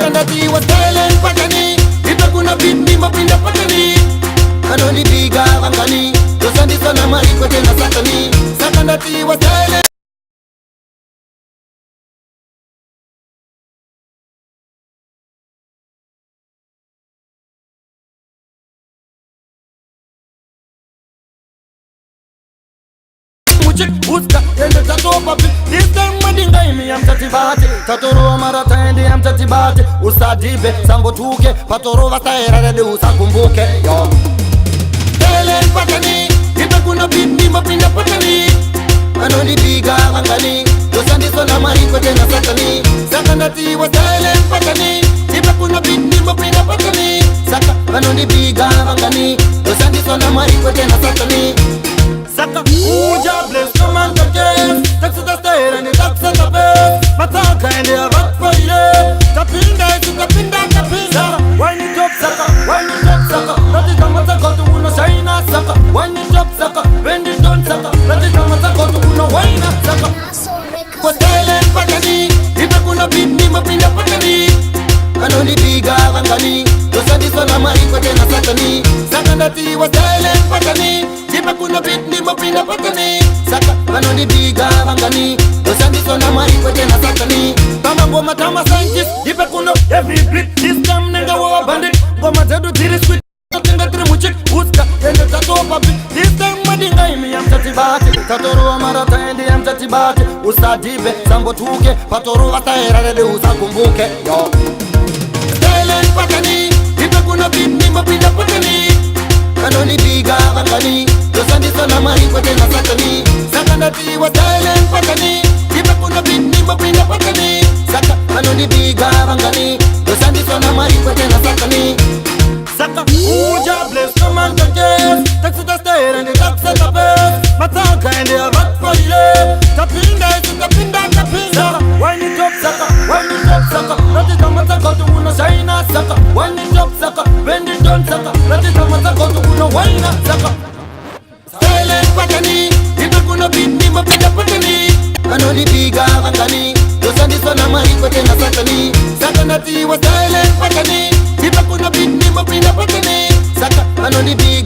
sakandati wa silent patani ipe kuna beat ni mapinda patani anoni biga wangani dosandi sana mariko tena satani sakandati wa silent Uska, yende tatopa pi This time madinga imi ya mtatibate Tatoro marata yende ya mtatibate Usadibe, sambo tuke Patoro vataera rede usakumbuke Yo Telen patani Ipe kuna bindi mapinda patani Anoni biga wangani Dosandi sona mariko tena satani Sakandati wa telen patani Ipe kuna bindi mapinda patani Saka, anoni biga wangani Dosandi sona mariko tena satani Saka, uja bless, come on to jail Tax to the state and the tax at the base Mataka and they are rock for you Tapinda, tapinda, tapinda Wine it up, Saka, wine it up, Saka That is the matter, got to uno shine, Saka Wine it up, Saka, bend it down, Saka That is the matter, got to uno wine, Saka Kwa talent patani Ipe kuna beat ni mapinda patani Anoni biga wangani Dosandi sona mariko tena satani Sakandati wa talent patani Ipe kuna beat ni mapinda patani Saka anoni biga wangani Dosandi sona mariko tena satani Tama ngoma tama scientist Ipe kuna every beat This time nenga wa bandit Ngoma zedu diri sweet Tenga tiri muchik Uska yende tatopa beat This time madinga imi ya mtatibate Tatoro wa marata yende ya mtatibate Usadibe sambo tuke Patoro vataera rede usakumbuke Yo Silent patani Ipe kuna beat ni mapinda patani Anoni biga wangani Dosandi sona mariko tena satani Sakandati wa silent patani Ipe kuna beat ni mapinda patani Saka anoni biga wangani Dosandi sona mariko tena satani Saka uja bless come on to jail Tax to the state and the tax at the base Mataka and they are rock for you Tapinda, tapinda, tapinda Wine it up, Saka, wine it up, Saka That is the matter, got to uno shine, Saka Wine it up, Saka, bend it down, Saka That is the matter, got to uno wine, Saka Silent patani Ipe kuna beat ni mapinda patani Anoni biga wangani Dosandi sona mariko tena satani Sakandati wa silent patani Ipe kuna beat ni mapinda patani Saka anoni biga